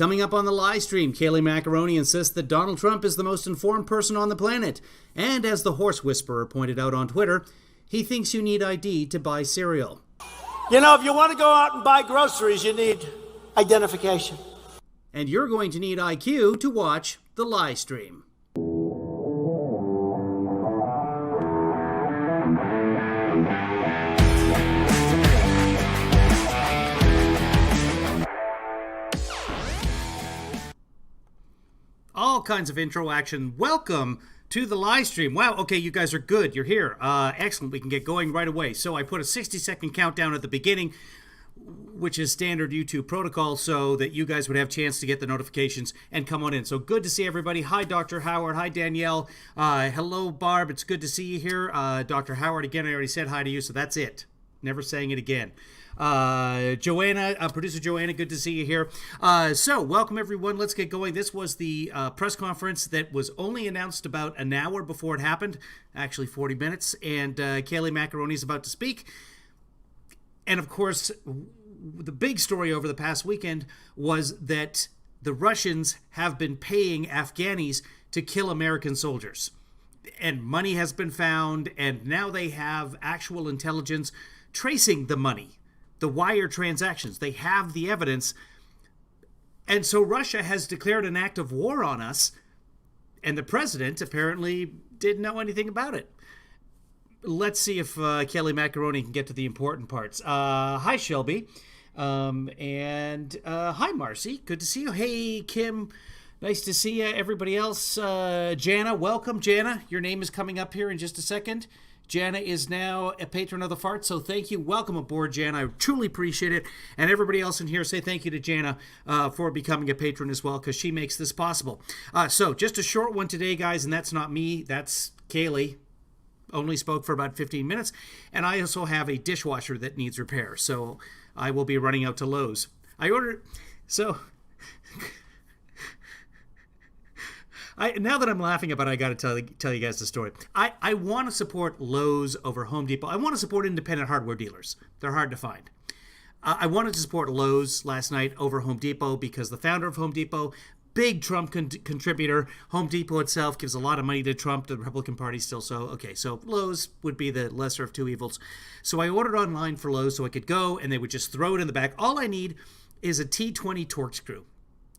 Coming up on the live stream, Kayleigh Macaroni insists that Donald Trump is the most informed person on the planet. And as the horse whisperer pointed out on Twitter, he thinks you need ID to buy cereal. You know, if you want to go out and buy groceries, you need identification. And you're going to need IQ to watch the live stream. All kinds of intro action. Welcome to the live stream. Wow, okay, you guys are good. You're here. Excellent. We can get going right away. So I put a 60-second countdown at the beginning, which is standard YouTube protocol, so that you guys would have a chance to get the notifications and come on in. So good to see everybody. Hi, Dr. Howard. Hi, Danielle. Hello, Barb. It's good to see you here. Dr. Howard, again, I already said hi to you, so that's it. Never saying it again. Joanna, producer Joanna, good to see you here. So welcome everyone. Let's get going. This was the press conference that was only announced about an hour before it happened, actually 40 minutes, and Kayleigh Macaroni is about to speak. And of course, the big story over the past weekend was that the Russians have been paying Afghanis to kill American soldiers. And money has been found, and now they have actual intelligence tracing the money. The wire transactions. They have the evidence. And so Russia has declared an act of war on us, and the president apparently didn't know anything about it. Let's see if Kayleigh Macaroni can get to the important parts. Hi, Shelby. And hi, Marcy. Good to see you. Hey, Kim. Nice to see you. Everybody else. Jana, welcome. Jana, your name is coming up here in just a second. Jana is now a patron of the fart, so thank you. Welcome aboard, Jana. I truly appreciate it. And everybody else in here, say thank you to Jana for becoming a patron as well, because she makes this possible. So just a short one today, guys, and that's not me. That's Kayleigh. Only spoke for about 15 minutes. And I also have a dishwasher that needs repair, so I will be running out to Lowe's. I ordered... So... now that I'm laughing about it, I got to tell you guys the story. I want to support Lowe's over Home Depot. I want to support independent hardware dealers. They're hard to find. I wanted to support Lowe's last night over Home Depot because the founder of Home Depot, big Trump contributor. Home Depot itself gives a lot of money to Trump, the Republican Party still so. Okay, so Lowe's would be the lesser of two evils. So I ordered online for Lowe's so I could go, and they would just throw it in the back. All I need is a T20 torque screw,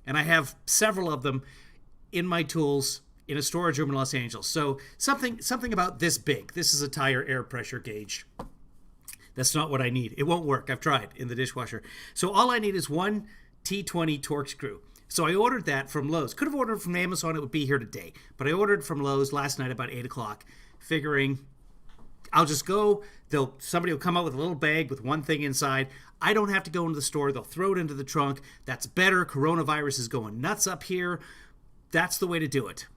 and I have several of them in my tools in a storage room in Los Angeles. So something about this big. This is a tire air pressure gauge. That's not what I need. It won't work. I've tried in the dishwasher. So all I need is one T20 torque screw. So I ordered that from Lowe's. Could have ordered from Amazon. It would be here today. But I ordered from Lowe's last night about 8 o'clock, figuring I'll just go. Somebody will come out with a little bag with one thing inside. I don't have to go into the store. They'll throw it into the trunk. That's better. Coronavirus is going nuts up here. That's the way to do it.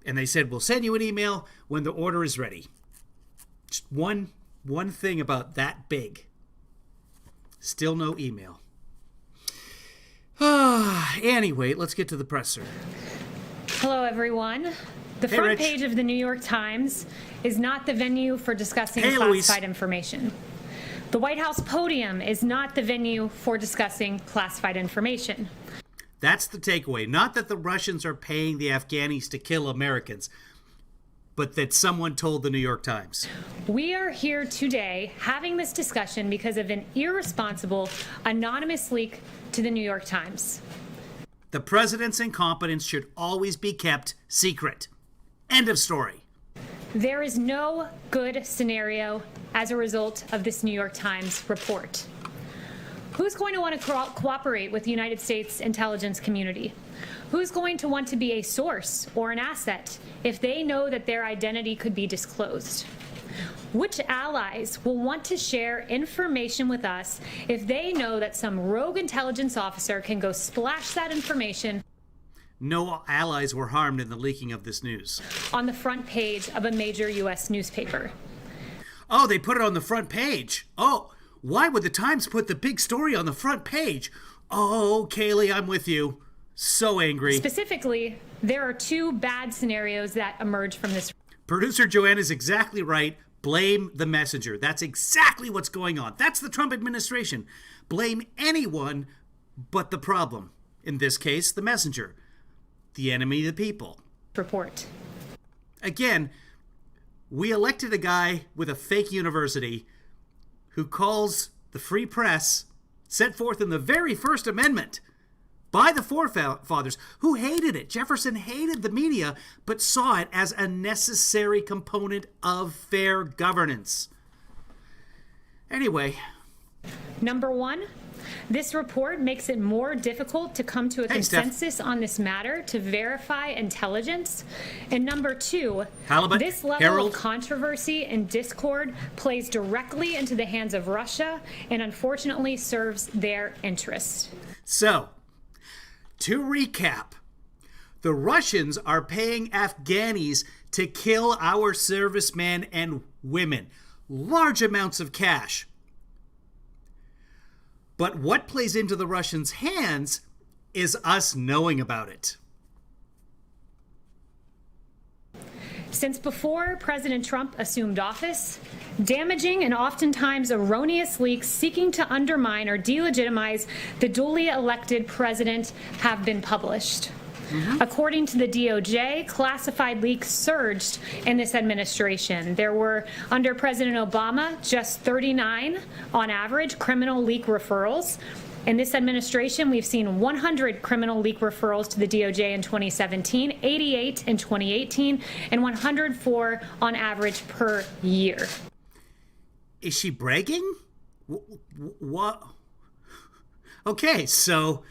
And they said, we'll send you an email when the order is ready. Just one thing about that big. Still no email. Anyway, let's get to the presser. Hello, everyone. The front page of the New York Times is not the venue for discussing classified information. The White House podium is not the venue for discussing classified information. That's the takeaway. Not that the Russians are paying the Afghanis to kill Americans, but that someone told the New York Times. We are here today having this discussion because of an irresponsible, anonymous leak to the New York Times. The president's incompetence should always be kept secret. End of story. There is no good scenario as a result of this New York Times report. Who's going to want to cooperate with the United States intelligence community? Who's going to want to be a source or an asset if they know that their identity could be disclosed? Which allies will want to share information with us if they know that some rogue intelligence officer can go splash that information? No allies were harmed in the leaking of this news. On the front page of a major U.S. newspaper. Oh, they put it on the front page. Oh. Why would the Times put the big story on the front page? Oh, Kayleigh, I'm with you. So angry. Specifically, there are two bad scenarios that emerge from this. Producer Joanne is exactly right. Blame the messenger. That's exactly what's going on. That's the Trump administration. Blame anyone but the problem. In this case, the messenger, the enemy of the people. Report. Again, we elected a guy with a fake university who calls the free press, set forth in the very First Amendment by the forefathers, who hated it. Jefferson hated the media, but saw it as a necessary component of fair governance. Anyway. Number one, this report makes it more difficult to come to a consensus on this matter to verify intelligence. And number two, this level of controversy and discord plays directly into the hands of Russia and unfortunately serves their interests. So, to recap, the Russians are paying Afghanis to kill our servicemen and women. Large amounts of cash. But what plays into the Russians' hands is us knowing about it. Since before President Trump assumed office, damaging and oftentimes erroneous leaks seeking to undermine or delegitimize the duly elected president have been published. According to the DOJ, classified leaks surged in this administration. There were, under President Obama, just 39 on average criminal leak referrals. In this administration, we've seen 100 criminal leak referrals to the DOJ in 2017, 88 in 2018, and 104 on average per year. Is she bragging? What? Okay, so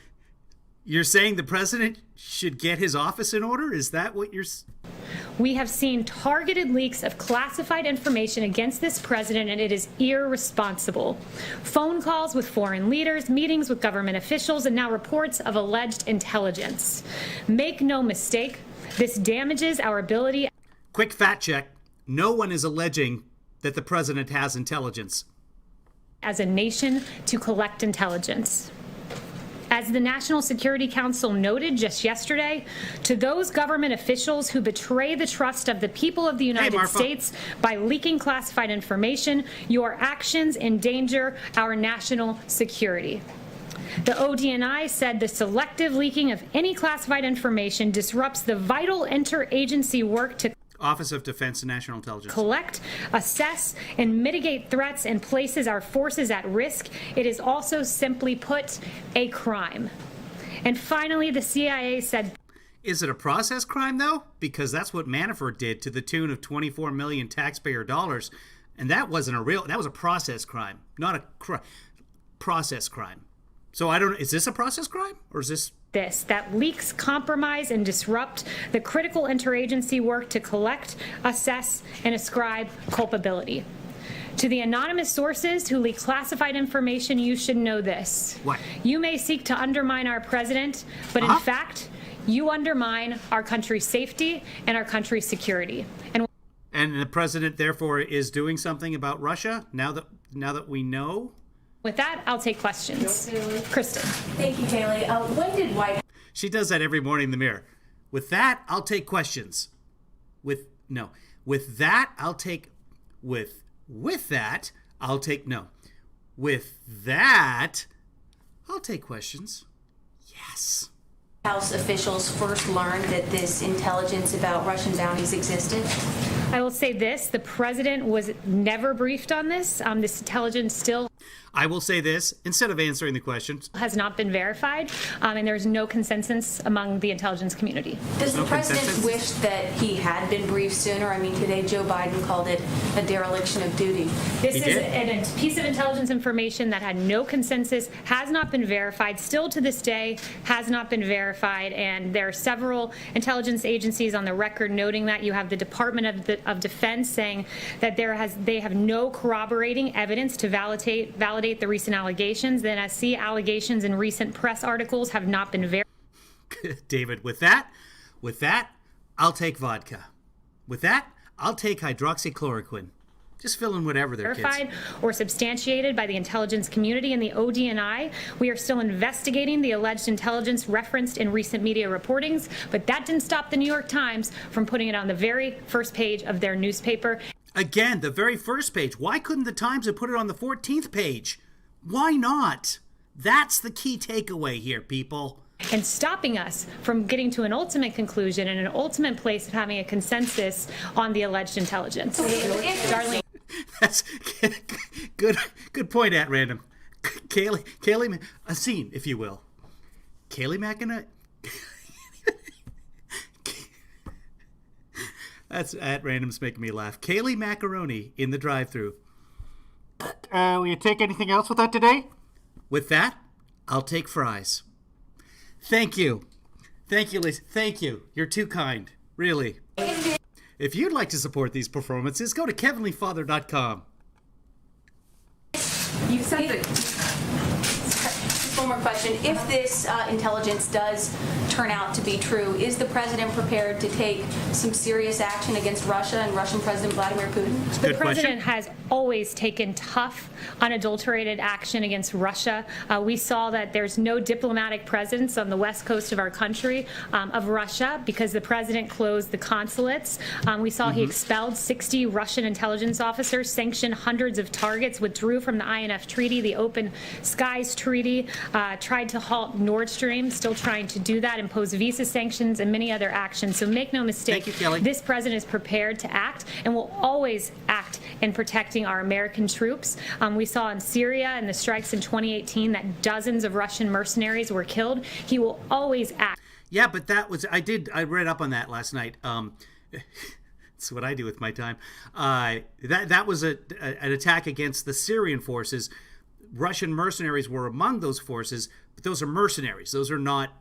you're saying the president should get his office in order? Is that what you're... We have seen targeted leaks of classified information against this president, and it is irresponsible. Phone calls with foreign leaders, meetings with government officials, and now reports of alleged intelligence. Make no mistake, this damages our ability... Quick fact check. No one is alleging that the president has intelligence. ...as a nation to collect intelligence. As the National Security Council noted just yesterday, to those government officials who betray the trust of the people of the United States by leaking classified information, your actions endanger our national security. The ODNI said the selective leaking of any classified information disrupts the vital interagency work to Office of Defense and National Intelligence. Collect, assess, and mitigate threats and places our forces at risk. It is also, simply put, a crime. And finally, the CIA said... Is it a process crime, though? Because that's what Manafort did to the tune of 24 million taxpayer dollars. And that wasn't a real... That was a process crime, not a process crime. So I don't know. Is this a process crime? Or is this... that leaks compromise and disrupt the critical interagency work to collect, assess, and ascribe culpability. To the anonymous sources who leak classified information, you should know this. What? You may seek to undermine our president, but in fact, you undermine our country's safety and our country's security. And the president, therefore, is doing something about Russia now that we know? With that, I'll take questions. Kristen. Thank you, Kayleigh. When did White... She does that every morning in the mirror. With that, I'll take questions. With that, I'll take questions. Yes. House officials first learned that this intelligence about Russian bounties existed? I will say this. The president was never briefed on this. This intelligence still... I will say this, instead of answering the questions... has not been verified, and there's no consensus among the intelligence community. Does the president wish that he had been briefed sooner? I mean, today Joe Biden called it a dereliction of duty. This is a piece of intelligence information that had no consensus, has not been verified, still to this day has not been verified, and there are several intelligence agencies on the record noting that. You have the Department of Defense saying that they have no corroborating evidence to validate the recent allegations. The NSC allegations in recent press articles have not been verified. David, with that, I'll take vodka. With that, I'll take hydroxychloroquine. Just fill in whatever they're verified or substantiated by the intelligence community and the ODNI. We are still investigating the alleged intelligence referenced in recent media reportings, but that didn't stop the New York Times from putting it on the very first page of their newspaper. Again, the very first page. Why couldn't the Times have put it on the 14th page? Why not? That's the key takeaway here, people. and stopping us from getting to an ultimate conclusion and an ultimate place of having a consensus on the alleged intelligence. Darlene. That's good point at random. Kayleigh, a scene, if you will. Kayleigh Macaroni. That's at random's making me laugh. Kayleigh Macaroni in the drive-thru. Will you take anything else with that today? With that, I'll take fries. Thank you. Thank you, Liz. Thank you. You're too kind. Really. If you'd like to support these performances, go to kevinlyfather.com. You said that. One more question. If this intelligence does turn out to be true, is the president prepared to take some serious action against Russia and Russian President Vladimir Putin? The president has always taken tough, unadulterated action against Russia. We saw that there's no diplomatic presence on the west coast of our country of Russia because the president closed the consulates. We saw he expelled 60 Russian intelligence officers, sanctioned hundreds of targets, withdrew from the INF Treaty, the Open Skies Treaty, tried to halt Nord Stream, still trying to do that, impose visa sanctions and many other actions. So make no mistake, this president is prepared to act and will always act in protecting our American troops. We saw in Syria and the strikes in 2018 that dozens of Russian mercenaries were killed. He will always act. Yeah, but that was, I read up on that last night. That's what I do with my time. That was an attack against the Syrian forces. Russian mercenaries were among those forces, but those are mercenaries. Those are not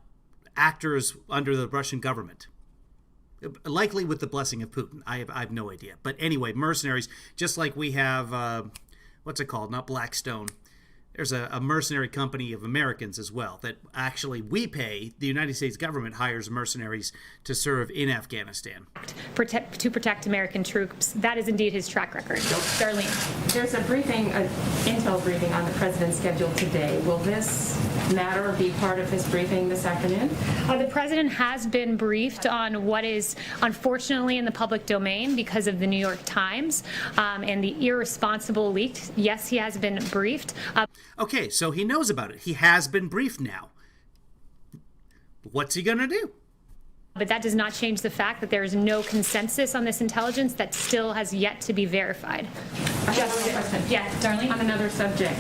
actors under the Russian government. Likely with the blessing of Putin. I have no idea. But anyway, mercenaries, just like we have, what's it called? Not Blackstone. There's a mercenary company of Americans as well that actually we pay. The United States government hires mercenaries to serve in Afghanistan. To protect American troops. That is indeed his track record. Darlene. There's a briefing, an intel briefing on the president scheduled today. Will this matter be part of his briefing this afternoon? The president has been briefed on what is unfortunately in the public domain because of the New York Times and the irresponsible leak. Yes, he has been briefed. Okay, so he knows about it. He has been briefed now. What's he going to do? But that does not change the fact that there is no consensus on this intelligence that still has yet to be verified. Yeah, Darlene? On another subject.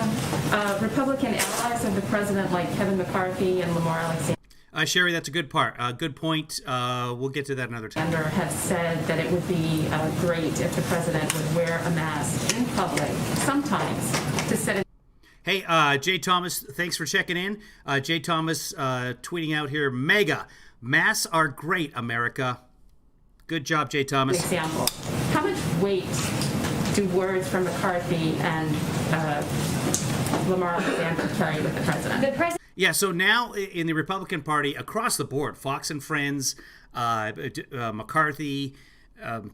Republican allies of the president like Kevin McCarthy and Lamar Alexander Sherry, that's a good point. We'll get to that another time. Have said that it would be great if the president would wear a mask in public sometimes to set it. Hey, Jay Thomas, thanks for checking in. Jay Thomas tweeting out here, mega. Masks are great, America. Good job, Jay Thomas. Example. How much weight do words from McCarthy and Lamar Alexander carry with the president? Yeah, so now in the Republican Party, across the board, Fox and Friends, McCarthy,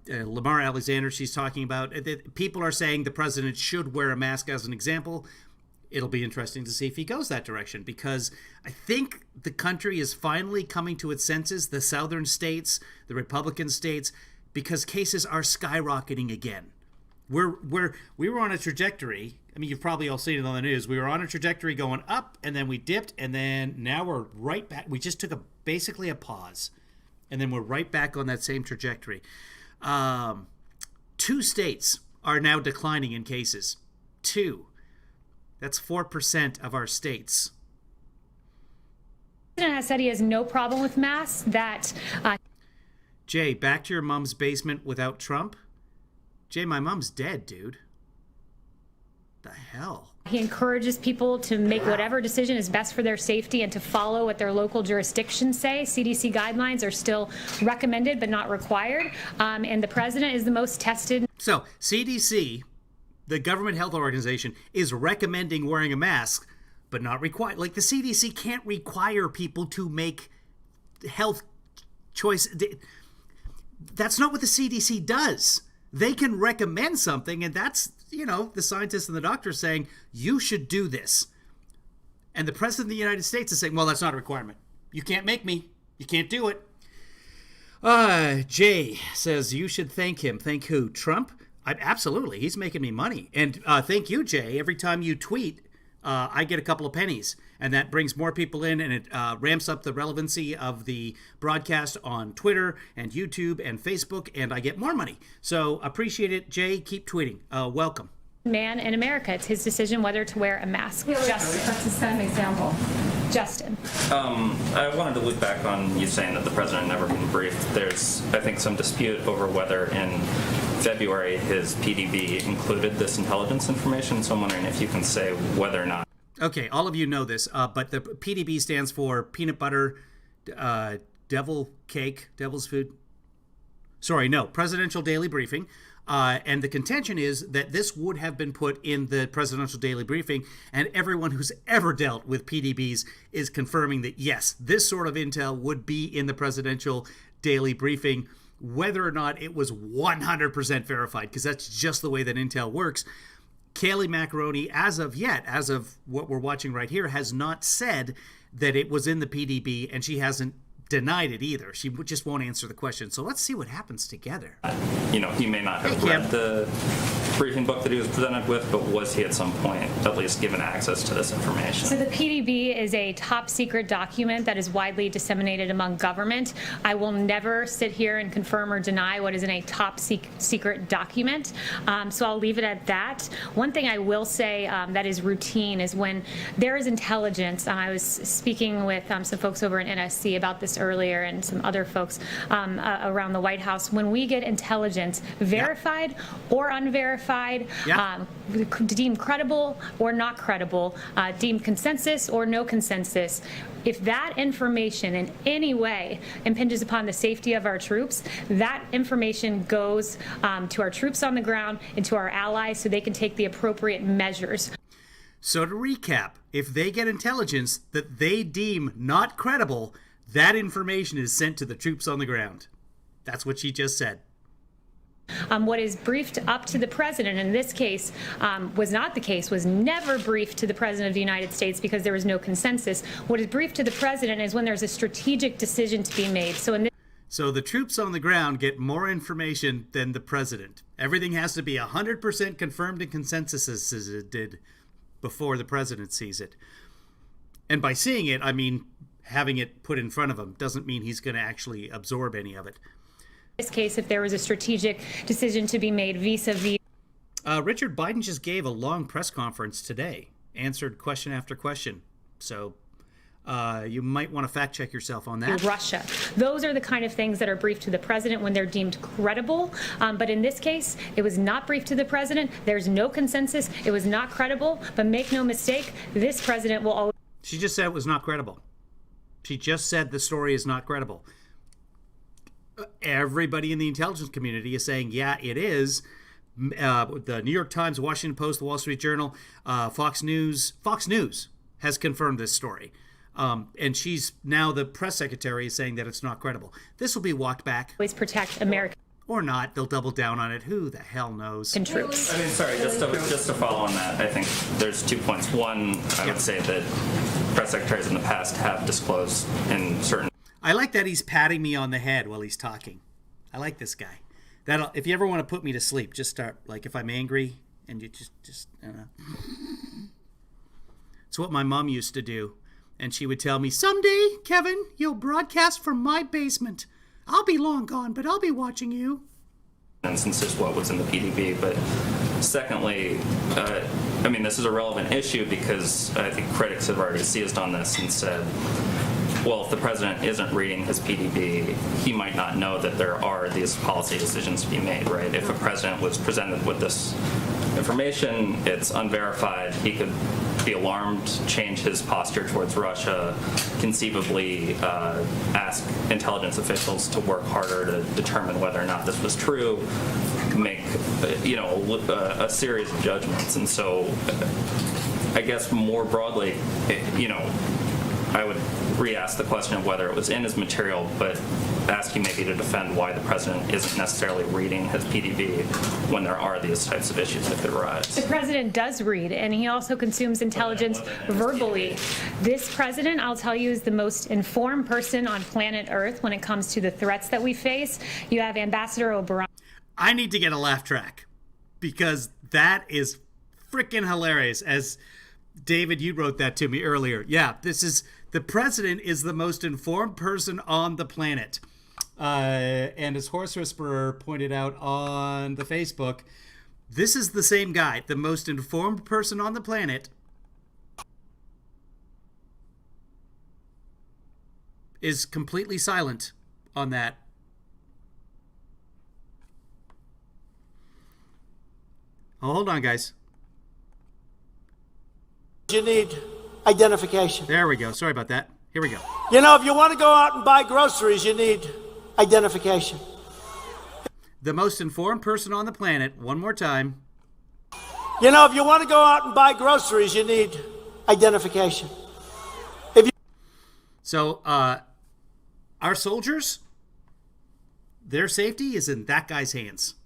Lamar Alexander, she's talking about, people are saying the president should wear a mask as an example. It'll be interesting to see if he goes that direction, because I think the country is finally coming to its senses, the southern states, the Republican states, because cases are skyrocketing again. We were on a trajectory. I mean, you've probably all seen it on the news. We were on a trajectory going up, and then we dipped, and then now we're right back. We just took basically a pause, and then we're right back on that same trajectory. 2 states are now declining in cases. 2. That's 4% of our states. The president has said he has no problem with masks. Jay, back to your mom's basement without Trump? Jay, my mom's dead, dude. The hell? He encourages people to make whatever decision is best for their safety and to follow what their local jurisdictions say. CDC guidelines are still recommended but not required. And the president is the most tested. So, CDC, the government health organization, is recommending wearing a mask, but not required. Like, the CDC can't require people to make health choice. That's not what the CDC does. They can recommend something, and that's, the scientists and the doctors saying, you should do this. And the president of the United States is saying, well, that's not a requirement. You can't make me. You can't do it. Jay says, you should thank him. Thank who? Trump? Absolutely. He's making me money. And thank you, Jay. Every time you tweet I get a couple of pennies, and that brings more people in, and it ramps up the relevancy of the broadcast on Twitter and YouTube and Facebook, and I get more money. So appreciate it. Jay, keep tweeting. Welcome. Man in America. It's his decision whether to wear a mask. Justin. That's to set an example. Justin. I wanted to loop back on you saying that the president never been briefed. There's, I think, some dispute over whether in February his PDB included this intelligence information, so I'm wondering if you can say whether or not. Okay, all of you know this, but the PDB stands for peanut butter, devil cake, devil's food. Sorry, no, Presidential Daily Briefing. And the contention is that this would have been put in the Presidential Daily Briefing, and everyone who's ever dealt with PDBs is confirming that, yes, this sort of intel would be in the Presidential Daily Briefing, whether or not it was 100% verified, because that's just the way that intel works. Kayleigh Macaroni, as of what we're watching right here, has not said that it was in the PDB, and she hasn't denied it either. She just won't answer the question. So let's see what happens together. You know, he may not have read the briefing book that he was presented with, but was he at some point at least given access to this information? So the PDB is a top secret document that is widely disseminated among government. I will never sit here and confirm or deny what is in a top secret document. So I'll leave it at that. One thing I will say that is routine is when there is intelligence. I was speaking with some folks over in NSC about this earlier, and some other folks around the White House. When we get intelligence verified or unverified, deemed credible or not credible, deemed consensus or no consensus, if that information in any way impinges upon the safety of our troops, that information goes to our troops on the ground and to our allies so they can take the appropriate measures. So to recap, if they get intelligence that they deem not credible, that information is sent to the troops on the ground. That's what she just said. What is briefed up to the president in this case was not the case, was never briefed to the president of the United States because there was no consensus. What is briefed to the president is when there's a strategic decision to be made. So the troops on the ground get more information than the president. Everything has to be 100% confirmed in consensus as it did before the president sees it. And by seeing it, I mean having it put in front of him doesn't mean he's going to actually absorb any of it. In this case, if there was a strategic decision to be made vis-a-vis. Richard Biden just gave a long press conference today, answered question after question. So you might want to fact check yourself on that. Russia. Those are the kind of things that are briefed to the president when they're deemed credible. But in this case, it was not briefed to the president. There's no consensus. It was not credible. But make no mistake, this president will always. She just said it was not credible. She just said the story is not credible. Everybody in the intelligence community is saying, yeah, it is. The New York Times, Washington Post, the Wall Street Journal, Fox News has confirmed this story. And she's now the press secretary is saying that it's not credible. This will be walked back. Always protect America. Or not. They'll double down on it. Who the hell knows? And troops. I mean, sorry, just to follow on that, I think there's 2 points. One, I would say that press secretaries in the past have disclosed in certain. I like that he's patting me on the head while he's talking. I like this guy. That'll, if you ever want to put me to sleep, just start, like if I'm angry and you just I don't know. It's what my mom used to do. And she would tell me, someday, Kevin, you'll broadcast from my basement. I'll be long gone, but I'll be watching you. Instances what was in the PDB, but secondly, I mean, this is a relevant issue because I think critics have already seized on this and said, well, if the president isn't reading his PDB, he might not know that there are these policy decisions to be made, right? If a president was presented with this information, it's unverified, he could be alarmed, change his posture towards Russia, conceivably ask intelligence officials to work harder to determine whether or not this was true, make a series of judgments. And so I guess more broadly, I would re-ask the question of whether it was in his material, but ask you maybe to defend why the president isn't necessarily reading his PDB when there are these types of issues that could arise. The president does read, and he also consumes intelligence verbally. This president, I'll tell you, is the most informed person on planet Earth when it comes to the threats that we face. You have Ambassador O'Brien. I need to get a laugh track because that is freaking hilarious. As David, you wrote that to me earlier. Yeah, this is the president is the most informed person on the planet. And as Horse Whisperer pointed out on the Facebook, this is the same guy, the most informed person on the planet, is completely silent on that. Oh, hold on, guys. You need identification. There we go. Sorry about that. Here we go. You know, if you want to go out and buy groceries, you need identification. The most informed person on the planet, one more time. You know, if you want to go out and buy groceries, you need identification. So, our soldiers, their safety is in that guy's hands.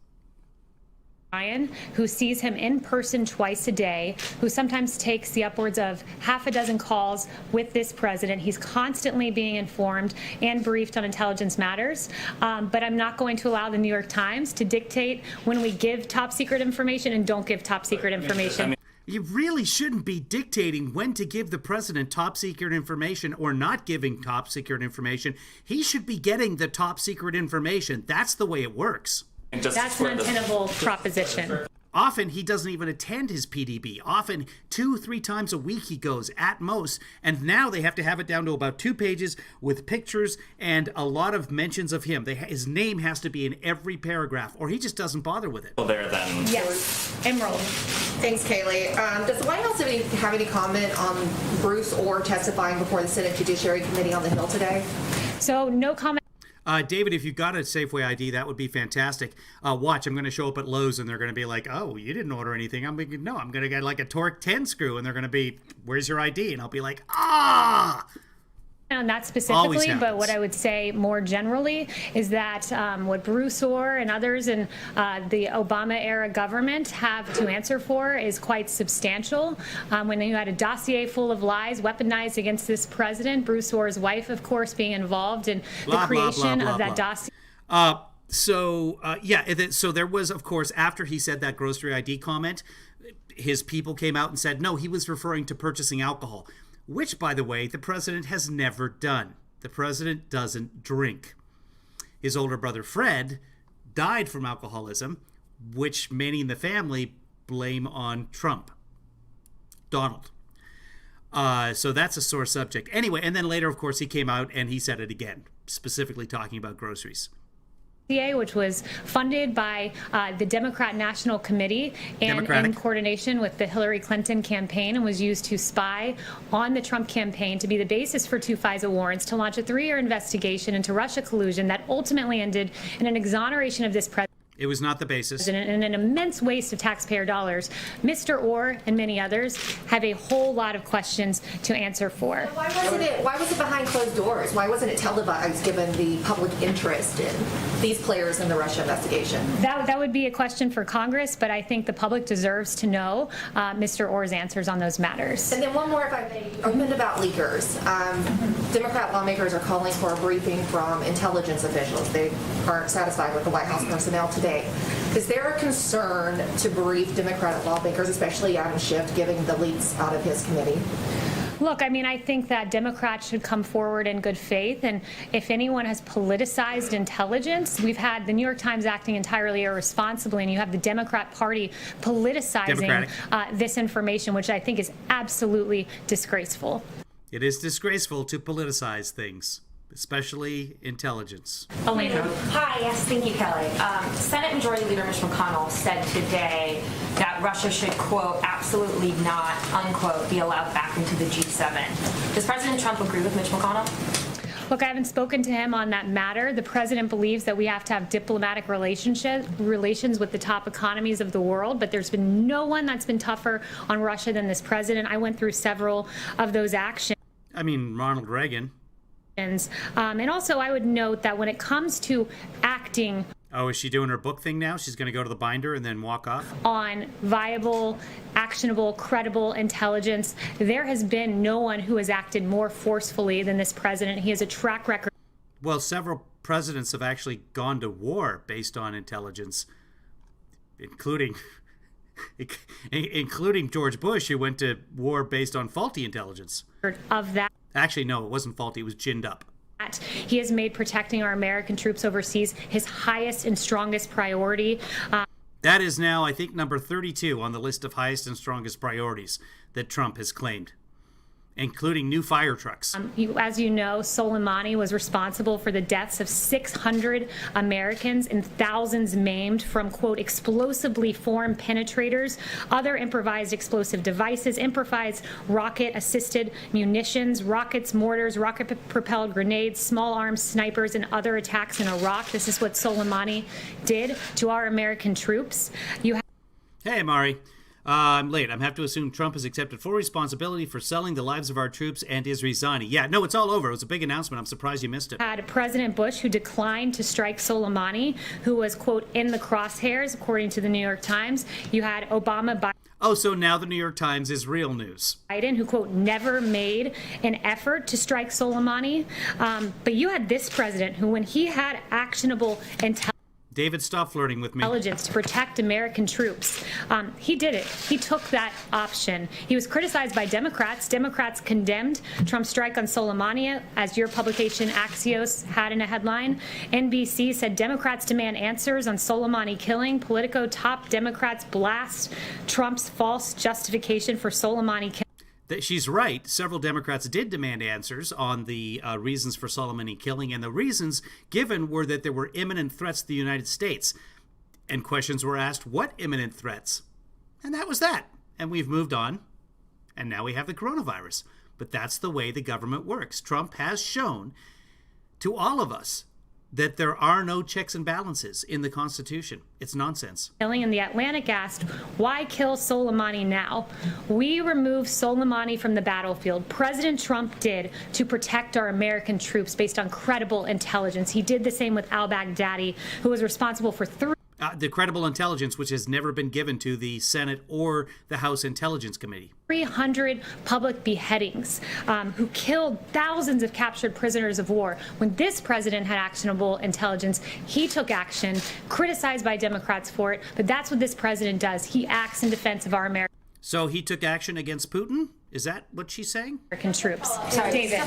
Ryan, who sees him in person twice a day, who sometimes takes the upwards of half a dozen calls with this president. He's constantly being informed and briefed on intelligence matters. But I'm not going to allow the New York Times to dictate when we give top secret information and don't give top secret information. You really shouldn't be dictating when to give the president top secret information or not giving top secret information. He should be getting the top secret information. That's the way it works. That's an untenable proposition. Often he doesn't even attend his PDB. Often 2-3 times a week he goes at most. And now they have to have it down to about 2 pages with pictures and a lot of mentions of him. His name has to be in every paragraph or he just doesn't bother with it. Well, there then. Yes. Emerald. Thanks, Kayleigh. Does the White House have any comment on Bruce Orr testifying before the Senate Judiciary Committee on the Hill today? So no comment. David, if you've got a Safeway ID, that would be fantastic. Watch, I'm going to show up at Lowe's and they're going to be like, oh, you didn't order anything. I'm thinking, no, I'm going to get like a Torque 10 screw and they're going to be, where's your ID? And I'll be like, ah! On that specifically, but what I would say more generally is that what Bruce Orr and others in the Obama-era government have to answer for is quite substantial. When you had a dossier full of lies weaponized against this president, Bruce Orr's wife, of course, being involved in the creation of that dossier. So there was, of course, after he said that grocery ID comment, his people came out and said, no, he was referring to purchasing alcohol. Which, by the way, the president has never done. The president doesn't drink. His older brother, Fred, died from alcoholism, which many in the family blame on Trump. Donald. So that's a sore subject. Anyway, and then later, of course, he came out and he said it again, specifically talking about groceries. Which was funded by the Democrat National Committee and in coordination with the Hillary Clinton campaign, and was used to spy on the Trump campaign to be the basis for 2 FISA warrants to launch a 3-year investigation into Russia collusion that ultimately ended in an exoneration of this president. It was not the basis. And an immense waste of taxpayer dollars. Mr. Orr and many others have a whole lot of questions to answer for. Why was it behind closed doors? Why wasn't it televised given the public interest in these players in the Russia investigation? That would be a question for Congress, but I think the public deserves to know Mr. Orr's answers on those matters. And then one more, if I may, argument about leakers. Democrat lawmakers are calling for a briefing from intelligence officials. They aren't satisfied with the White House personnel today. Is there a concern to brief Democratic lawmakers, especially Adam Schiff, giving the leaks out of his committee? Look, I mean, I think that Democrats should come forward in good faith. And if anyone has politicized intelligence, we've had the New York Times acting entirely irresponsibly, and you have the Democrat Party politicizing this information, which I think is absolutely disgraceful. It is disgraceful to politicize things, especially intelligence. Elena. Hi, yes, thank you, Kelly. Senate Majority Leader Mitch McConnell said today that Russia should, quote, absolutely not, unquote, be allowed back into the G7. Does President Trump agree with Mitch McConnell? Look, I haven't spoken to him on that matter. The president believes that we have to have diplomatic relations with the top economies of the world, but there's been no one that's been tougher on Russia than this president. I went through several of those actions. I mean, Ronald Reagan. And also, I would note that when it comes to acting Oh, is she doing her book thing now? She's going to go to the binder and then walk off? On viable, actionable, credible intelligence, there has been no one who has acted more forcefully than this president. He has a track record. Well, several presidents have actually gone to war based on intelligence, including including George Bush, who went to war based on faulty intelligence. Of that. Actually, no, it wasn't faulty. It was ginned up. He has made protecting our American troops overseas his highest and strongest priority. That is now, I think, number 32 on the list of highest and strongest priorities that Trump has claimed, including new fire trucks. As you know, Soleimani was responsible for the deaths of 600 Americans and thousands maimed from, quote, explosively formed penetrators, other improvised explosive devices, improvised rocket-assisted munitions, rockets, mortars, rocket-propelled grenades, small arms, snipers, and other attacks in Iraq. This is what Soleimani did to our American troops. Hey, Mari. I'm late. I have to assume Trump has accepted full responsibility for selling the lives of our troops and is resigning. Yeah, no, it's all over. It was a big announcement. I'm surprised you missed it. Had President Bush, who declined to strike Soleimani, who was, quote, in the crosshairs, according to the New York Times. You had Obama, Oh, so now the New York Times is real news. Biden, who, quote, never made an effort to strike Soleimani. But you had this president who, when he had actionable David, stop flirting with me. Intelligence to protect American troops. He did it. He took that option. He was criticized by Democrats. Democrats condemned Trump's strike on Soleimani, as your publication Axios had in a headline. NBC said Democrats demand answers on Soleimani killing. Politico top Democrats blast Trump's false justification for Soleimani killing. She's right. Several Democrats did demand answers on the reasons for Soleimani killing, and the reasons given were that there were imminent threats to the United States. And questions were asked, what imminent threats? And that was that. And we've moved on, and now we have the coronavirus. But that's the way the government works. Trump has shown to all of us that there are no checks and balances in the Constitution. It's nonsense. And the Atlantic asked, why kill Soleimani now? We removed Soleimani from the battlefield. President Trump did to protect our American troops based on credible intelligence. He did the same with al-Baghdadi, who was responsible for the credible intelligence, which has never been given to the Senate or the House Intelligence Committee. 300 public beheadings, who killed thousands of captured prisoners of war. When this president had actionable intelligence, he took action, criticized by Democrats for it, but that's what this president does. He acts in defense of our American So he took action against Putin? Is that what she's saying? troops. Sorry, David.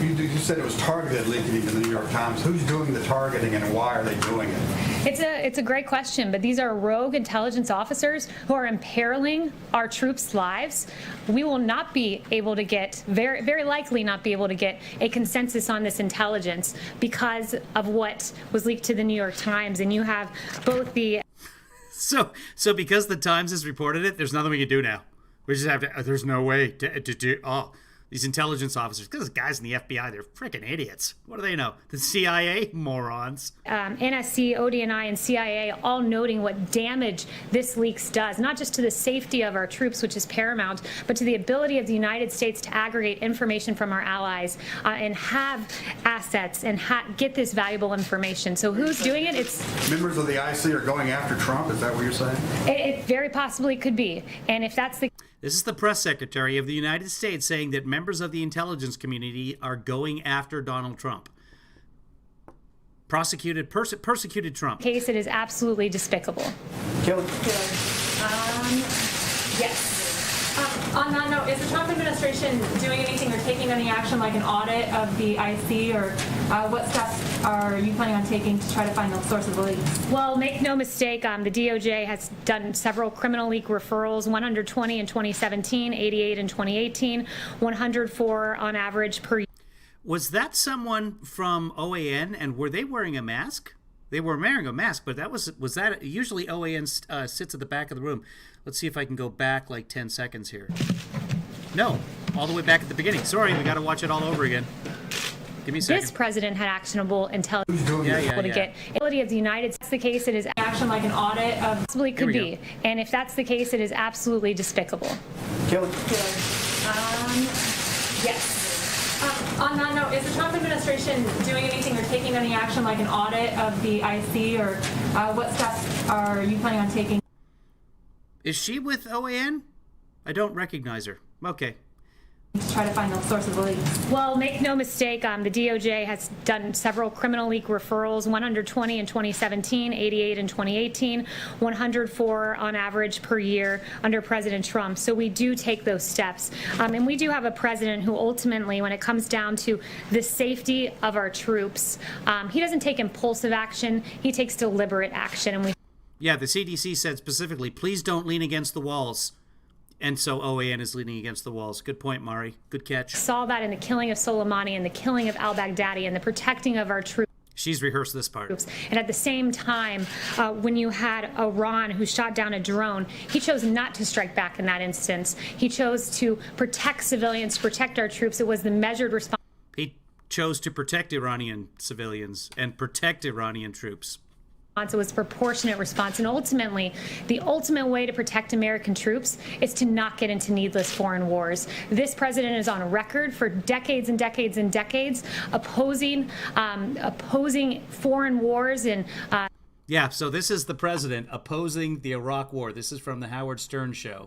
You said it was targeted leaking in the New York Times. Who's doing the targeting and why are they doing it? It's a great question, but these are rogue intelligence officers who are imperiling our troops' lives. We will not be able to get, very likely not be able to get a consensus on this intelligence because of what was leaked to the New York Times. And you have both the... So because the Times has reported it, there's nothing we can do now. We just have to, there's no way to do, these intelligence officers, because the guys in the FBI, they're freaking idiots. What do they know? The CIA? Morons. NSC, ODNI, and CIA all noting what damage this leaks does, not just to the safety of our troops, which is paramount, but to the ability of the United States to aggregate information from our allies and have assets and get this valuable information. So who's doing it? It's members of the IC are going after Trump. Is that what you're saying? It very possibly could be. And if that's the This is the press secretary of the United States saying that members of the intelligence community are going after Donald Trump. Persecuted Trump. case, it is absolutely despicable. Kayleigh. Yes. On that note, is the Trump administration doing anything or taking any action like an audit of the IC, or what steps are you planning on taking to try to find the source of the leaks? Well, make no mistake, the DOJ has done several criminal leak referrals, 120 in 2017, 88 in 2018, 104 on average per year. Was that someone from OAN, and were they wearing a mask? They were wearing a mask, but was that usually OAN sits at the back of the room. Let's see if I can go back like 10 seconds here. No, all the way back at the beginning. Sorry, we got to watch it all over again. Give me a second. This president had actionable intelligence to get ability of the United States. The case, it is Action like an audit of... possibly could be, and if that's the case, it is absolutely despicable. Kayleigh. Yes. On that note, is the Trump administration doing anything or taking any action like an audit of the IC, or what steps are you planning on taking? Is she with OAN? I don't recognize her. Okay. to try to find the source of the leaks? Well, make no mistake, the DOJ has done several criminal leak referrals, 120 in 2017, 88 in 2018, 104 on average per year under President Trump. So we do take those steps. And we do have a president who ultimately, when it comes down to the safety of our troops, he doesn't take impulsive action, he takes deliberate action. And Yeah, the CDC said specifically, please don't lean against the walls. And so OAN is leaning against the walls. Good point, Mari. Good catch. saw that in the killing of Soleimani and the killing of al-Baghdadi and the protecting of our troops. She's rehearsed this part. And at the same time, when you had Iran who shot down a drone, he chose not to strike back in that instance. He chose to protect civilians, to protect our troops. It was the measured response. He chose to protect Iranian civilians and protect Iranian troops. It was a proportionate response. And ultimately, the ultimate way to protect American troops is to not get into needless foreign wars. This president is on record for decades and decades and decades opposing foreign wars and Yeah, so this is the president opposing the Iraq War. This is from the Howard Stern show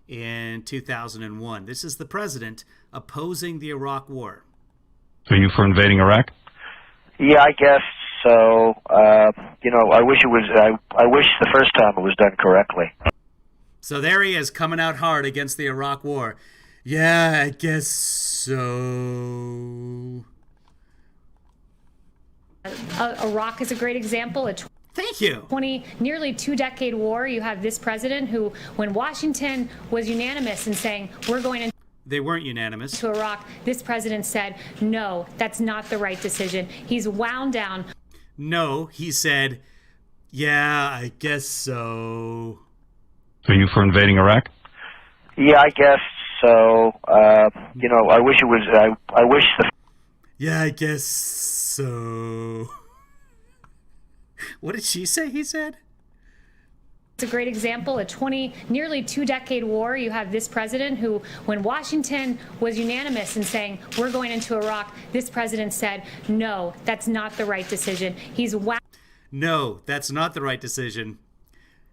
in 2001. This is the president opposing the Iraq War. So you for invading Iraq? Yeah, I guess so. I wish it was. I wish the first time it was done correctly. So there he is, coming out hard against the Iraq War. Yeah, I guess so. Iraq is a great example. Thank you. Nearly 2-decade war. You have this president who, when Washington was unanimous in saying we're going into They weren't unanimous. to Iraq, this president said, no, that's not the right decision. He's wound down. No, he said, yeah, I guess so. So you for invading Iraq? Yeah, I guess so. I wish it was. I wish the. Yeah, I guess so. What did she say he said? It's a great example. Nearly 2-decade war. You have this president who, when Washington was unanimous in saying we're going into Iraq, this president said, no, that's not the right decision. He's No, that's not the right decision.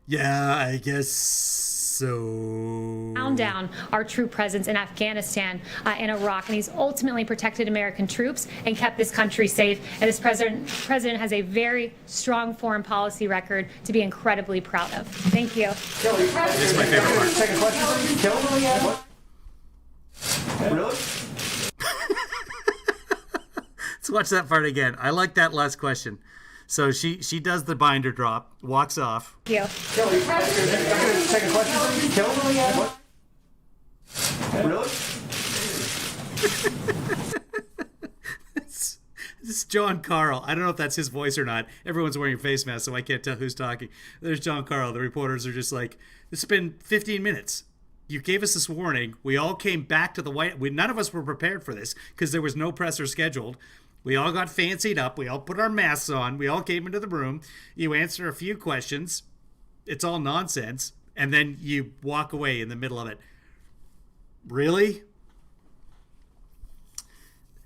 Yeah, I guess so. wound down our troop presence in Afghanistan and Iraq, and he's ultimately protected American troops and kept this country safe. And this president has a very strong foreign policy record to be incredibly proud of. Thank you. Kelly, This is my favorite part. second question. Kelly, what? Really? Let's watch that part again. I like that last question. So she does the binder drop, walks off. Thank you. Kelly, second question. Kelly, what? Really? This is John Carl. I don't know if that's his voice or not. Everyone's wearing a face mask, so I can't tell who's talking. There's John Carl. The reporters are just like, it's been 15 minutes. You gave us this warning. We all came back to the White. None of us were prepared for this because there was no presser scheduled. We all got fancied up. We all put our masks on. We all came into the room. You answer a few questions. It's all nonsense. And then you walk away in the middle of it. Really?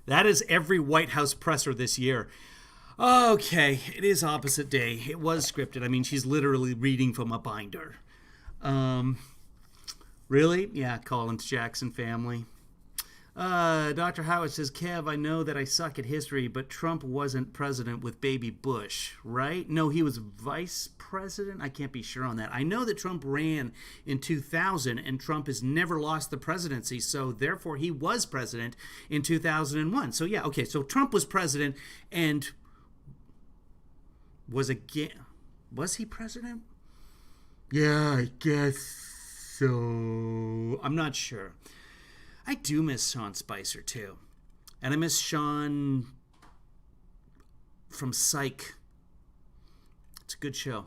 That is every White House presser this year. Okay, it is opposite day. It was scripted. I mean, she's literally reading from a binder. Really? Yeah, Collins Jackson family. Dr. Howard says, Kev, I know that I suck at history, but Trump wasn't president with baby Bush, right? No, he was vice president? I can't be sure on that. I know that Trump ran in 2000, and Trump has never lost the presidency, so therefore he was president in 2001. So yeah, okay, so Trump was president and was he president? Yeah, I guess so. I'm not sure. I do miss Sean Spicer, too. And I miss Sean from Psych. It's a good show.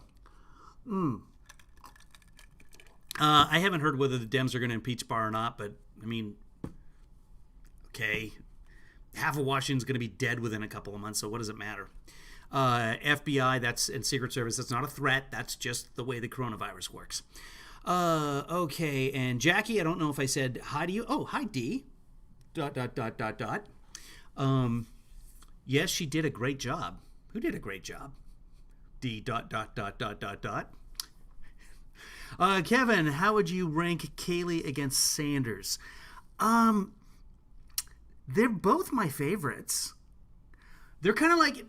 I haven't heard whether the Dems are going to impeach Barr or not, but, I mean, okay. Half of Washington's going to be dead within a couple of months, so what does it matter? FBI, and Secret Service, that's not a threat. That's just the way the coronavirus works. Okay, and Jackie, I don't know if I said hi to you. Oh, hi, D. ... Yes, she did a great job. Who did a great job? D ... Kevin, how would you rank Kayleigh against Sanders? They're both my favorites. They're kind of like,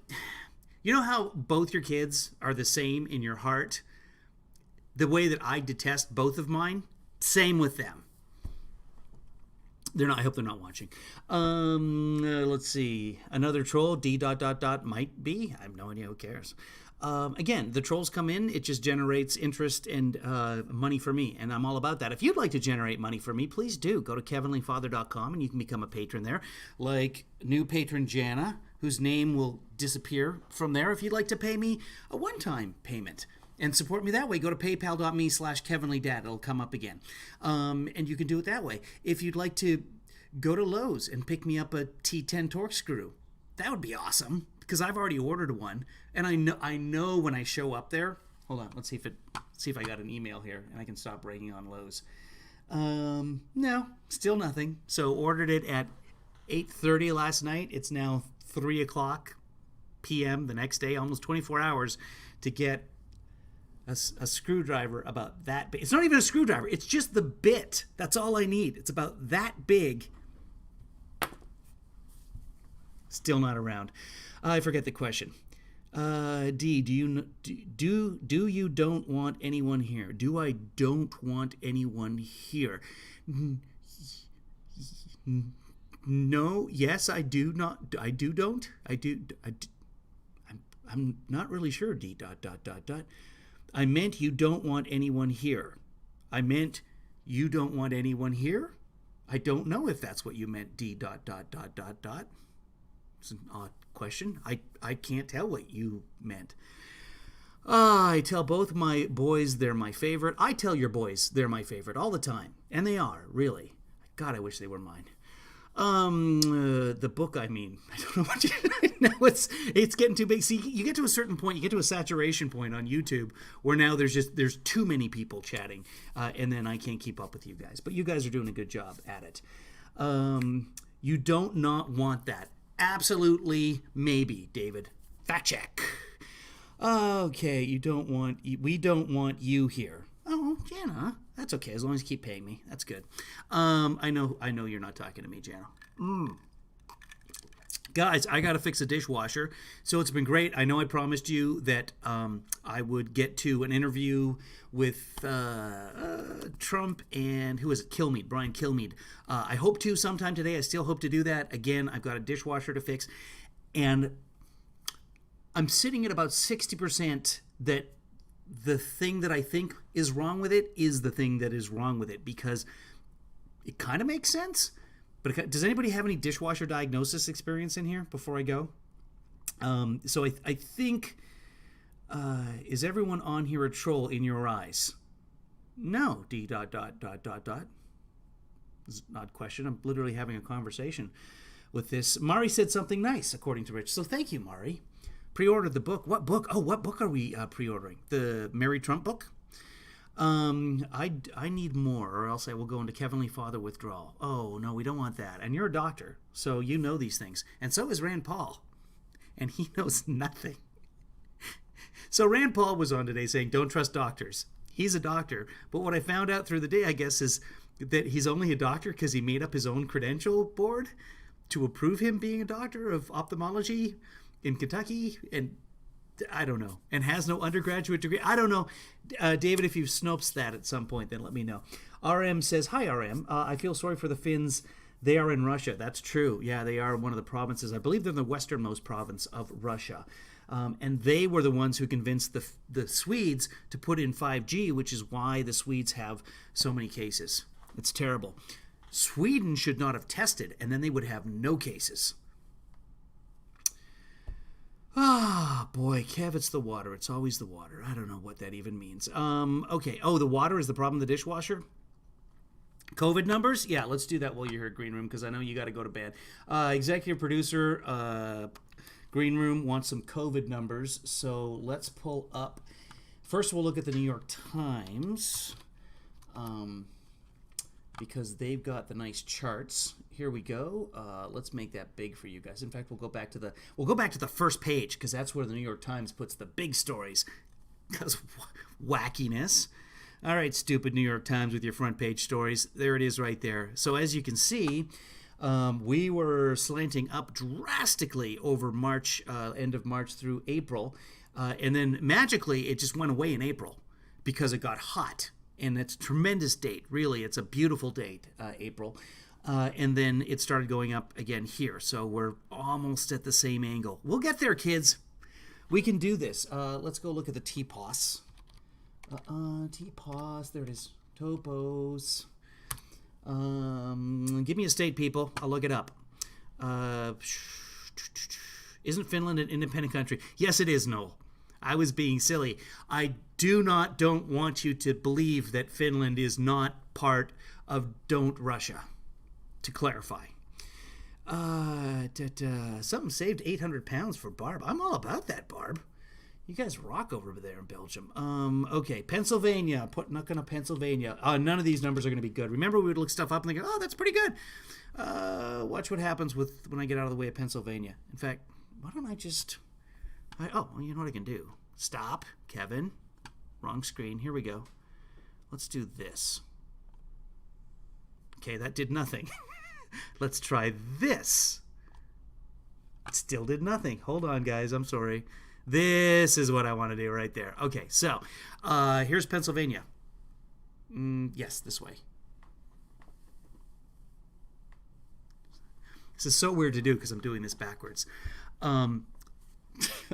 you know how both your kids are the same in your heart? The way that I detest both of mine, same with them. They're not. I hope they're not watching. Let's see. Another troll. D ... might be. I have no idea. Who cares? Again, the trolls come in. It just generates interest and money for me, and I'm all about that. If you'd like to generate money for me, please do. Go to kevinleefather.com and you can become a patron there. Like new patron Jana, whose name will disappear from there. If you'd like to pay me a one-time payment and support me that way, go to paypal.me/KevinLeeDad. It'll come up again. And you can do it that way. If you'd like to go to Lowe's and pick me up a T10 torque screw, that would be awesome because I've already ordered one. And I know when I show up there. Hold on, let's see if I got an email here and I can stop breaking on Lowe's. No, still nothing. So ordered it at 8:30 last night. It's now 3:00 p.m. the next day, almost 24 hours to get a screwdriver about that big. It's not even a screwdriver. It's just the bit. That's all I need. It's about that big. Still not around. I forget the question. D, do you don't want anyone here? Do I don't want anyone here? No. Yes, I do not. I do don't. I do. I'm not really sure. D ... I meant you don't want anyone here. I meant you don't want anyone here? I don't know if that's what you meant, D ... It's an odd question. I can't tell what you meant. I tell both my boys they're my favorite. I tell your boys they're my favorite all the time. And they are, really. God, I wish they were mine. The book, I mean, I don't know what you know. It's getting too big. See, you get to a certain point, you get to a saturation point on YouTube where now there's too many people chatting, and then I can't keep up with you guys. But you guys are doing a good job at it. You don't not want that. Absolutely, maybe, David. Fact check. Okay, we don't want you here. Oh, Jana, that's okay as long as you keep paying me. That's good. I know you're not talking to me, Jana. Guys, I got to fix a dishwasher. So it's been great. I know I promised you that I would get to an interview with Trump and who is it? Brian Kilmeade. I hope to sometime today. I still hope to do that. Again, I've got a dishwasher to fix. And I'm sitting at about 60% that the thing that I think is wrong with it is the thing that is wrong with it, because it kind of makes sense. But does anybody have any dishwasher diagnosis experience in here before I go? So I think, is everyone on here a troll in your eyes? No, D ... This is an odd question. I'm literally having a conversation with this. Mari said something nice, according to Rich. So thank you, Mari. Pre-ordered the book. What book? Oh, what book are we pre-ordering? The Mary Trump book? I need more, or else I will go into Kevin Lee Father withdrawal. Oh, no, we don't want that. And you're a doctor, so you know these things. And so is Rand Paul. And he knows nothing. So Rand Paul was on today saying, don't trust doctors. He's a doctor. But what I found out through the day, I guess, is that he's only a doctor because he made up his own credential board to approve him being a doctor of ophthalmology in Kentucky, and I don't know, and has no undergraduate degree. I don't know. David, if you've snopes that at some point, then let me know. RM says, hi, RM. I feel sorry for the Finns. They are in Russia. That's true. Yeah, they are one of the provinces. I believe they're the westernmost province of Russia. And they were the ones who convinced the Swedes to put in 5G, which is why the Swedes have so many cases. It's terrible. Sweden should not have tested, and then they would have no cases. Ah, boy, Kev, it's the water. It's always the water. I don't know what that even means. Okay. Oh, the water is the problem, the dishwasher? COVID numbers? Yeah, let's do that while you're here at Green Room, because I know you got to go to bed. Executive producer, Green Room, wants some COVID numbers, so let's pull up. First, we'll look at the New York Times, because they've got the nice charts. Here we go. Let's make that big for you guys. In fact, we'll go back to the first page, because that's where the New York Times puts the big stories. Because wackiness. All right, stupid New York Times with your front page stories. There it is right there. So as you can see, We were slanting up drastically over March, end of March through April. And then magically, it just went away in April because it got hot. And it's a tremendous date, really. It's a beautiful date, April. And then it started going up again here. So we're almost at the same angle. We'll get there, kids. We can do this. Let's go look at the TPOS. TPOS, there it is. Topos. Give me a state, people. I'll look it up. Isn't Finland an independent country? Yes, it is, Noel. I was being silly. I don't want you to believe that Finland is not part of Don't Russia, to clarify. Something saved 800 pounds for Barb. I'm all about that, Barb. You guys rock over there in Belgium. Okay, Pennsylvania. Not gonna Pennsylvania. None of these numbers are gonna be good. Remember, we would look stuff up and they go, "Oh, that's pretty good." Watch what happens when I get out of the way of Pennsylvania. In fact, why don't I just? You know what I can do? Stop, Kevin. Wrong screen. Here we go. Let's do this. Okay, that did nothing. Let's try this. It still did nothing. Hold on, guys. I'm sorry. This is what I want to do right there. Okay, so here's Pennsylvania. Yes, this way. This is so weird to do because I'm doing this backwards.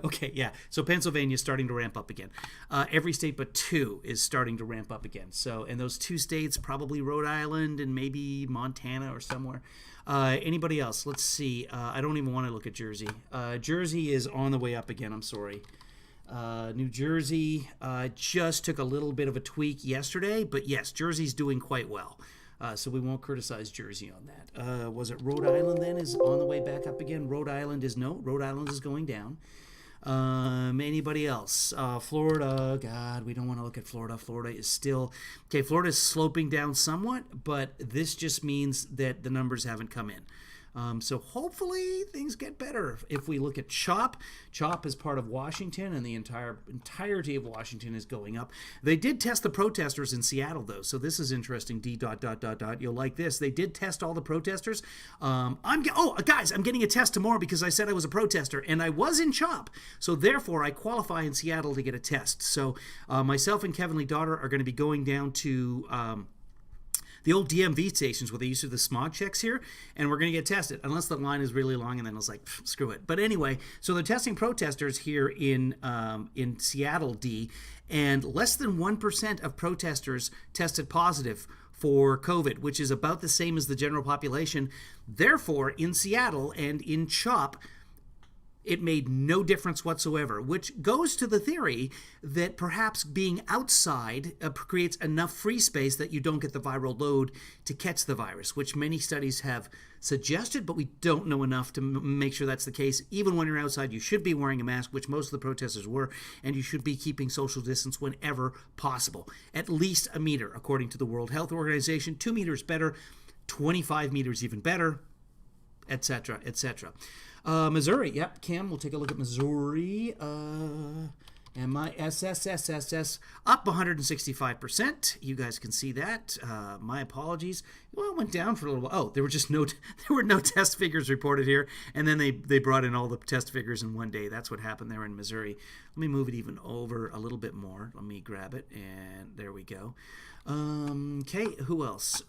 Okay, yeah. So Pennsylvania is starting to ramp up again. Every state but two is starting to ramp up again. So, and those two states, probably Rhode Island and maybe Montana or somewhere. Anybody else? Let's see. I don't even want to look at Jersey. Jersey is on the way up again. I'm sorry. New Jersey just took a little bit of a tweak yesterday, but yes, Jersey's doing quite well. So we won't criticize Jersey on that. Was it Rhode Island then is on the way back up again? Rhode Island is going down. Anybody else? Florida. God, we don't want to look at Florida. Florida is still... Okay, Florida is sloping down somewhat, but this just means that the numbers haven't come in. So hopefully things get better. If we look at CHOP is part of Washington, and the entirety of Washington is going up. They did test the protesters in Seattle, though, so this is interesting. You'll like this. They did test all the protesters. Guys, I'm getting a test tomorrow because I said I was a protester, and I was in CHOP, so therefore I qualify in Seattle to get a test. So myself and Kayleigh daughter are going to be going down to... the old DMV stations where they used to do the smog checks here, and we're going to get tested, unless the line is really long, and then it's like, screw it. But anyway, so they're testing protesters here in Seattle, D, and less than 1% of protesters tested positive for COVID, which is about the same as the general population. Therefore, in Seattle and in CHOP, it made no difference whatsoever, which goes to the theory that perhaps being outside creates enough free space that you don't get the viral load to catch the virus, which many studies have suggested, but we don't know enough to make sure that's the case. Even when you're outside, you should be wearing a mask, which most of the protesters were, and you should be keeping social distance whenever possible. At least a meter, according to the World Health Organization. 2 meters better, 25 meters even better, etc., etc. Missouri, yep, Cam, we'll take a look at Missouri. MISSSSS up 165%. You guys can see that. My apologies. Well, it went down for a little while. Oh, there were no test figures reported here, and then they brought in all the test figures in one day. That's what happened there in Missouri. Let me move it even over a little bit more. Let me grab it, and there we go. Okay, who else?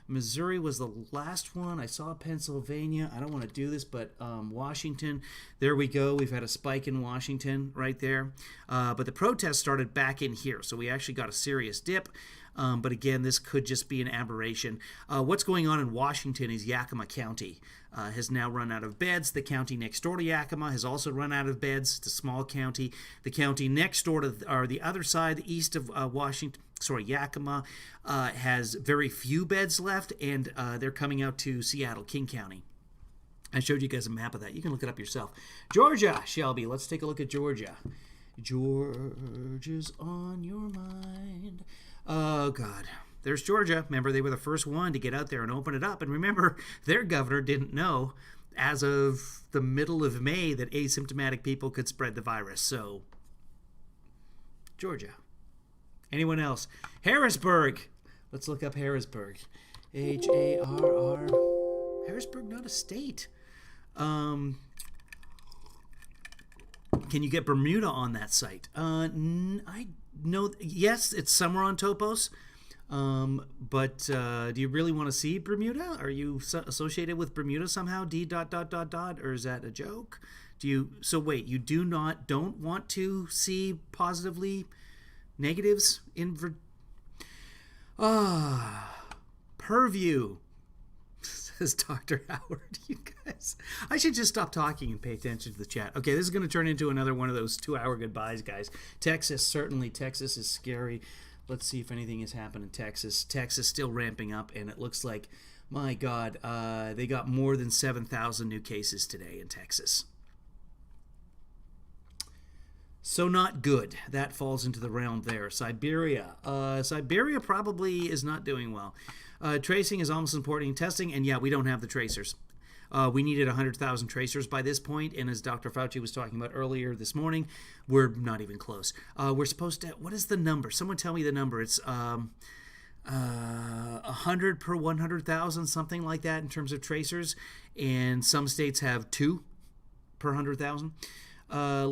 Missouri was the last one. I saw Pennsylvania. I don't want to do this, but Washington. There we go. We've had a spike in Washington right there. But the protests started back in here, so we actually got a serious dip. But again, this could just be an aberration. What's going on in Washington is Yakima County has now run out of beds. The county next door to Yakima has also run out of beds. It's a small county. The county next door to, or the other side, the east of Yakima, has very few beds left, and they're coming out to Seattle, King County. I showed you guys a map of that. You can look it up yourself. Georgia, Shelby. Let's take a look at Georgia. Georgia's on your mind. Oh, God. There's Georgia. Remember, they were the first one to get out there and open it up. And remember, their governor didn't know as of the middle of May that asymptomatic people could spread the virus. So, Georgia. Anyone else? Harrisburg. Let's look up Harrisburg. Harrisburg, not a state. Can you get Bermuda on that site? I know. Yes, it's somewhere on Topos. But do you really want to see Bermuda? Are you associated with Bermuda somehow? D ... Or is that a joke? Do you? So wait, you don't want to see positively negatives in Purview, says Dr. Howard. You guys, I should just stop talking and pay attention to the chat. Okay, this is going to turn into another one of those 2-hour goodbyes, guys. Texas is scary. Let's see if anything has happened in Texas. Texas still ramping up, and it looks like, my God, they got more than 7,000 new cases today in Texas. So not good. That falls into the realm there. Siberia. Siberia probably is not doing well. Tracing is almost important in testing, and yeah, we don't have the tracers. We needed 100,000 tracers by this point, and as Dr. Fauci was talking about earlier this morning, we're not even close. We're supposed to, what is the number? Someone tell me the number. It's 100 per 100,000, something like that in terms of tracers, and some states have 2 per 100,000.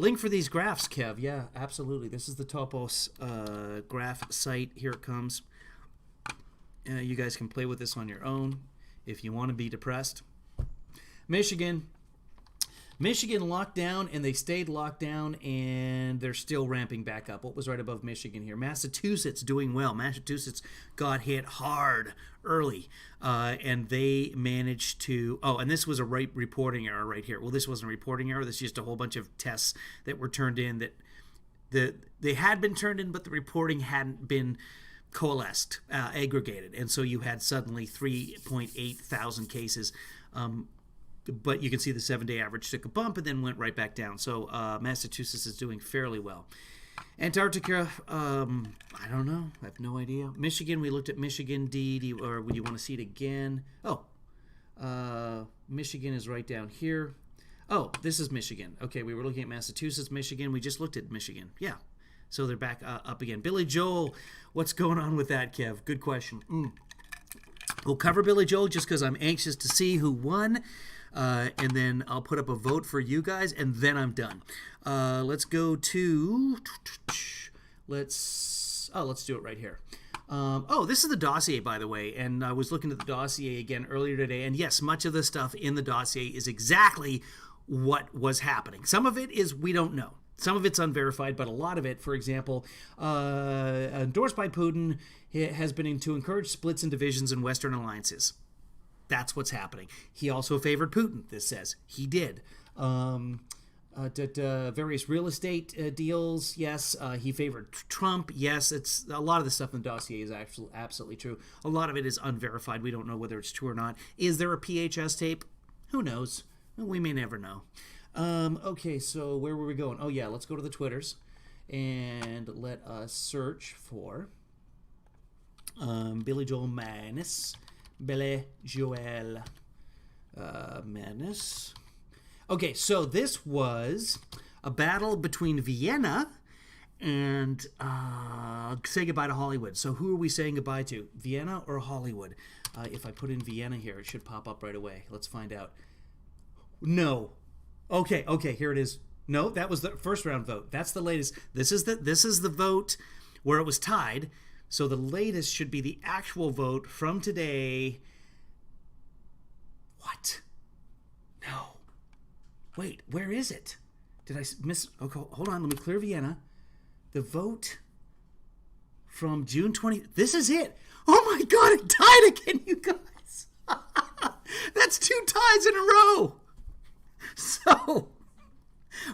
Link for these graphs, Kev. Yeah, absolutely. This is the Topos graph site. Here it comes. You guys can play with this on your own if you want to be depressed. Michigan locked down, and they stayed locked down, and they're still ramping back up. What was right above Michigan here? Massachusetts doing well. Massachusetts got hit hard early, and they managed to... Oh, and this was a reporting error right here. Well, this wasn't a reporting error. This is just a whole bunch of tests that were turned in that they had been turned in, but the reporting hadn't been coalesced, aggregated, and so you had suddenly 3.8 thousand cases. But you can see the 7-day average took a bump and then went right back down. So Massachusetts is doing fairly well. Antarctica, I don't know. I have no idea. Michigan, we looked at Michigan. Or would you want to see it again? Oh, Michigan is right down here. Oh, this is Michigan. Okay, we were looking at Massachusetts, Michigan. We just looked at Michigan. Yeah. So they're back up again. Billy Joel, what's going on with that, Kev? Good question. We'll cover Billy Joel just because I'm anxious to see who won. And then I'll put up a vote for you guys, and then I'm done. Let's go to... Let's do it right here. This is the dossier, by the way, and I was looking at the dossier again earlier today, and yes, much of the stuff in the dossier is exactly what was happening. Some of it is we don't know. Some of it's unverified, but a lot of it, for example, endorsed by Putin, has been to encourage splits and divisions in Western alliances. That's what's happening. He also favored Putin, this says. He did. Various real estate deals, yes. He favored Trump, yes. It's a lot of the stuff in the dossier is actually absolutely true. A lot of it is unverified. We don't know whether it's true or not. Is there a PHS tape? Who knows? We may never know. Okay, so where were we going? Oh, yeah, let's go to the Twitters and let us search for Billy Joel Madness. Billy Joel Madness. Okay, so this was a battle between Vienna and Say Goodbye to Hollywood. So who are we saying goodbye to? Vienna or Hollywood? If I put in Vienna here, it should pop up right away. Let's find out. No. Okay, here it is. No, that was the first round vote. That's the latest. This is the vote where it was tied. So the latest should be the actual vote from today. What? No. Wait, where is it? Did I miss? Okay, hold on. Let me clear Vienna. The vote from June 20. This is it. Oh my God, it tied again, you guys. That's 2 ties in a row. So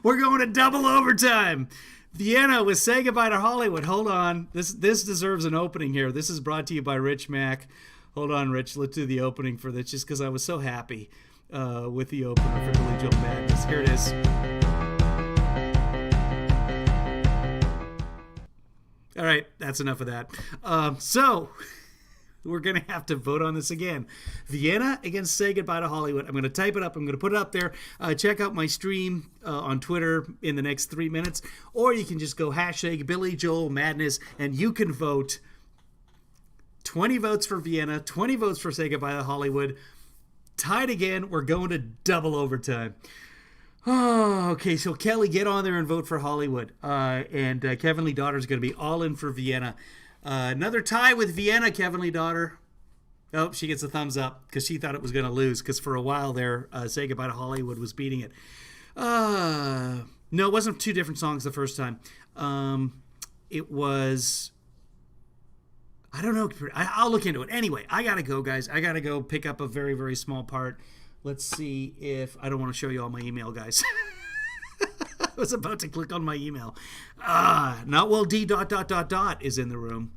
we're going to double overtime. Vienna was Say Goodbye to Hollywood. Hold on. This deserves an opening here. This is brought to you by Rich Mack. Hold on, Rich. Let's do the opening for this just because I was so happy with the opener for Billy Joel Madness. Here it is. All right. That's enough of that. So we're going to have to vote on this again. Vienna against Say Goodbye to Hollywood. I'm going to type it up. I'm going to put it up there. Check out my stream on Twitter in the next 3 minutes. Or you can just go hashtag Billy Joel Madness and you can vote 20 votes for Vienna, 20 votes for Say Goodbye to Hollywood. Tied again. We're going to double overtime. Oh, okay. So Kelly, get on there and vote for Hollywood. And Kevin Lee Daughter is going to be all in for Vienna. Another tie with Vienna, Kevin Lee Daughter. Oh, she gets a thumbs up because she thought it was going to lose because for a while there, Say Goodbye to Hollywood was beating it. No, it wasn't two different songs the first time. It was... I don't know. I'll look into it. Anyway, I got to go, guys. I got to go pick up a very, very small part. Let's see if... I don't want to show you all my email, guys. I was about to click on my email. Not well D ... is in the room.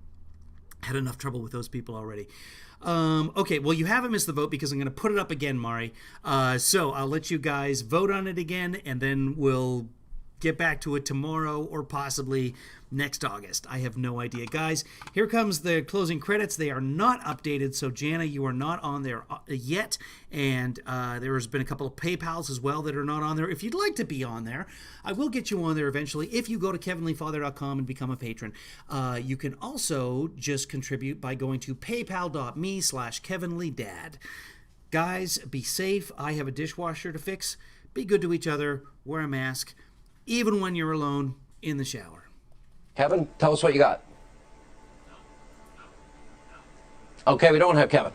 Had enough trouble with those people already. Okay, well, you haven't missed the vote because I'm going to put it up again, Mari. So I'll let you guys vote on it again, and then we'll get back to it tomorrow or possibly next August. I have no idea. Guys, here comes the closing credits. They are not updated, so Jana, you are not on there yet, and there has been a couple of PayPals as well that are not on there. If you'd like to be on there, I will get you on there eventually if you go to kevinleefather.com and become a patron. You can also just contribute by going to paypal.me/kevinleedad. Guys, be safe. I have a dishwasher to fix. Be good to each other. Wear a mask, even when you're alone in the shower. Kevin, tell us what you got. Okay, we don't have Kevin.